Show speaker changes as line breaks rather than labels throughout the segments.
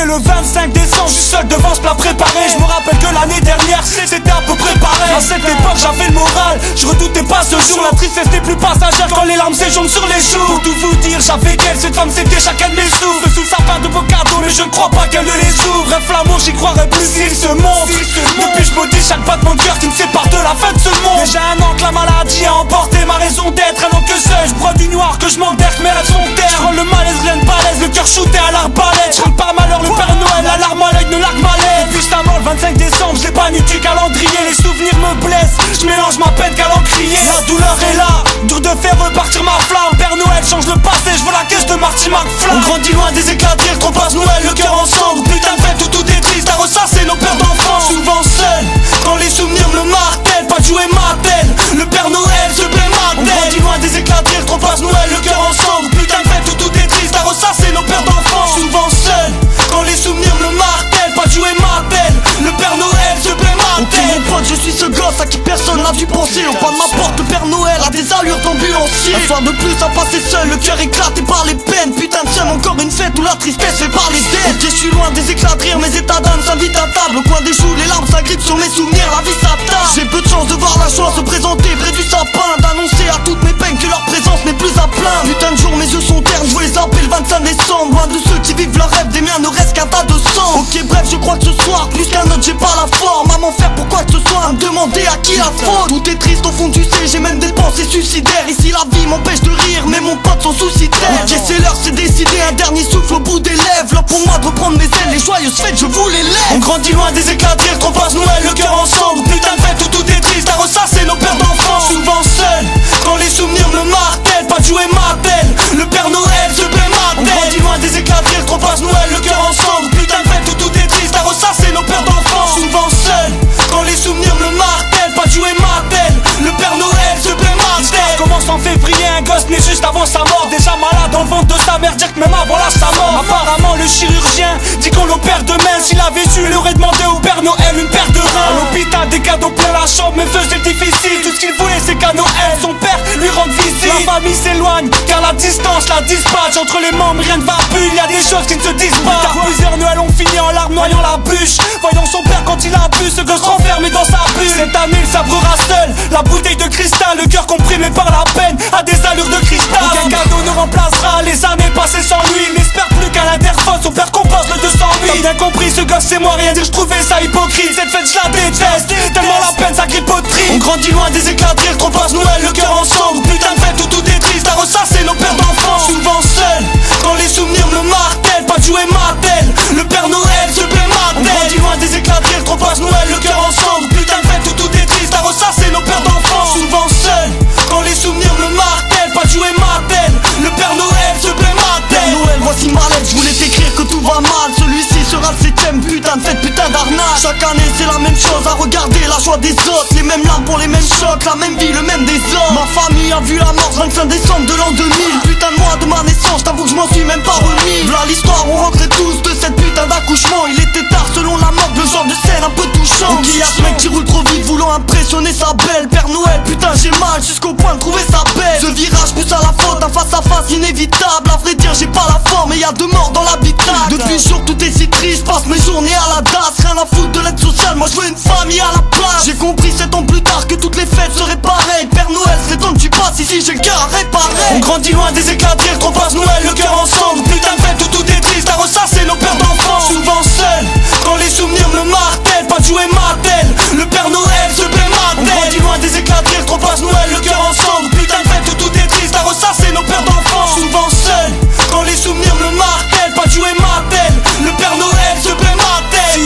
est le 25 décembre, je suis seul devant ce plat préparé. Je me rappelle que l'année dernière c'était un peu préparé. À cette époque j'avais le moral, je redoutais pas ce jour. La tristesse n'est plus passagère quand les larmes séjournent sur les joues. Pour tout vous dire, j'avais qu'elle, cette femme c'était chacun de mes souffles. Sous sa part de beaux cadeaux, mais je ne crois pas qu'elle ne les ouvre. Bref l'amour j'y croirais plus s'il se montre. Depuis je maudis chaque battement de cœur qui me sépare de la fin de ce monde. Déjà un an que la maladie a emporté ma raison d'être. Un an que seul, je broie du noir, que je m'en d'air, que mes rêves sont terre. Je rends le malaise, rien de balèze, le cœur shooté à l'arbalète. Je rentre par malheur, le Père Noël, la larme à l'œil ne largue ma lèvre. Depuis sa mort le 25 décembre, j'ai pas nu du calendrier. Les souvenirs me blessent, je mélange ma peine qu'à l'encrier. La douleur est là, dur de faire repartir ma flamme. Père Noël change le passé, je veux la caisse de Marty McFly. On grandit loin des éclats de rire, qu'on passe Noël le cœur ensemble. Putain de fête où tout est triste, à ressasser nos pères d'enfants. Souvent seul, quand les souvenirs me martèlent, pas de jouer ma telle. Le Père Noël se plaît ma tête. On grandit loin des éclats de rire, qu'on passe Noël le cœur ensemble. Putain de fête où tout est triste, à ressasser nos pères d'enfants. Souvent seul, quand les souvenirs me martèlent, pas de jouer ma telle. Le Père Noël se plaît ma tête. Ok mon pote, je suis ce gosse à qui personne n'a vu penser. Au pas de ma porte, le Père Noël a des allures d'ambulancier. Un soir de plus à passer seul, le cœur éclaté par les peines. Putain de seum, encore une fête où la tristesse fait parler d'elle. Ok je suis loin des éclats de rire, mes états d'âme s'invitent à table. Au coin des choux, les larmes s'agrippent sur mes souvenirs, la vie s'attarde. J'ai peu de chance de voir la joie se présenter près du sapin. D'annoncer à toutes mes peines que leur présence n'est plus à plaindre. Putain de jour, mes yeux sont ternes, je les appelle le 25 décembre. Loin de ceux qui vivent leur rêve, des miens ne reste qu'un tas de sang. Ok bref, je crois que ce soir, plus qu'un autre, j'ai pas la forme. Maman faire pourquoi que ce soit, me demander à qui la faute. Tout est triste au fond tu sais, j'ai même des pensées suicidaires. Ici la vie m'empêche de rire, mais mon pote sans souci d'air. Ok c'est l'heure, c'est décidé, un dernier souffle au bout des lèvres. L'heure pour moi de reprendre mes ailes, les joyeuses fêtes je vous les lève. On grandit loin des éclats de rire, qu'on passe Noël le cœur ensemble. Putain de fête où tout est triste, à ressasser nos pères d'enfants. Souvent seul, quand les souvenirs me martèlent, pas de jouer ma telle. Le Père Noël se plaît ma tête. On grandit loin des éclats de rire, qu'on passe Noël le cœur ensemble. Putain de fête où tout est triste, à ressasser nos pères d'enfants. Souvent seul, quand les souvenirs me martèlent, pas de jouer ma telle. Le Père Noël se plaît ma tête. Commence en février, un gosse né juste avant sa mort. Déjà malade dans le ventre de sa mère, dire que même avant là sa mort. Apparemment le chirurgien dit qu'on l'opère demain. S'il avait su, il aurait demandé au Père Noël une paire de reins. À l'hôpital des cadeaux plein la chambre, mais faisait difficile. Tout ce qu'il voulait c'est qu'à Noël son père lui rende visite. La famille s'éloigne car la distance la dispatche. Entre les membres rien ne va plus, il y a des choses qui ne se disent pas. Car plusieurs Noëls ont fini en larmes noyant la bûche. Voyant son père quand il a bu, ce gosse renfermé dans sa bulle. Cette année il sabrera seul la bouteille de cristal. Le cœur comprimé par la peine a des allures de cristal. Aucun cadeau ne remplacera les années passées sans lui. Il n'espère plus qu'à l'interphone son père compense le 208. T'as bien compris, ce gosse c'est moi, rien dire, je trouvais ça hypocrite. Cette fête je la déteste, tellement la peine ça grippe au tri. On grandit loin des éclats de rire, qu'on passe Noël le cœur ensemble. Putain de fête où tout est triste, à ressasser nos pères d'enfants. Souvent seul, quand les souvenirs me martèlent, pas de jouer ma telle. Le Père Noël se plaît ma tête. On grandit loin des éclats de rire, qu'on passe Noël le cœur ensemble. Putain de fête où tout est triste, à ressasser nos pères d'enfants. Souvent seul, quand les souvenirs me martèlent, pas de jouer ma telle. Le Père Noël se plaît ma tête. Père Noël, voici ma lettre, je voulais t'écrire que tout va mal. Celui-ci sera le 7ème, putain de fête, putain d'arnaque. Chaque année c'est la même chose, à regarder la joie des autres. Les mêmes larmes pour les mêmes chocs, la même vie, le même désordre. Ma famille a vu la mort 25 décembre de l'an 2000. Putain de mois de ma naissance, t'avoue que je m'en suis même pas remis. Voilà l'histoire, on rentrait tous de cette putain d'accouchement. Il était tard selon la mort, le genre de scène un peu touchant. Ok y'a ce mec qui roule trop vite voulant impressionner sa belle. Père Noël, putain j'ai mal jusqu'au point de trouver sa belle. Ce virage pousse à la faute, un face à face inévitable. À vrai dire j'ai pas la forme et y'a 2 morts dans l'habitacle. Depuis ce jour tout est si triste, je passe mes journées à la DAS. Rien à foutre de l'aide sociale, moi je veux une famille à la place. J'ai compris 7 ans plus tard que toutes les fêtes seraient pareilles. Père Noël, c'est temps que tu passes ici, j'ai le cœur à réparer. On grandit loin des éclats de rire, qu'on passe Noël le cœur ensemble. Putain de fête où tout est triste, à ressasser nos pères d'enfants. Souvent seul, quand les souvenirs me martèlent, pas de jouer ma telle. Le Père Noël se plaît ma tête. On grandit loin des éclats de rire, qu'on passe Noël le cœur ensemble. Putain de fête où tout est triste, à ressasser nos pères d'enfants. Souvent seul, quand les souvenirs me martèlent, pas de jouer ma telle. Le Père Noël se plaît ma tête.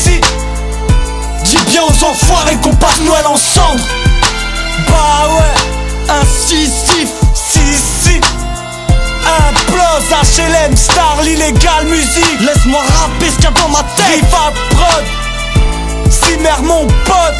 Si, dis bien aux enfoirés qu'on passe Noël ensemble. Bah ouais, incisif, si Implos, HLM, Star, l'illégal musique. Laisse-moi rapper ce qu'il y a dans ma tête. Riva Prod, Zimmer mon pote.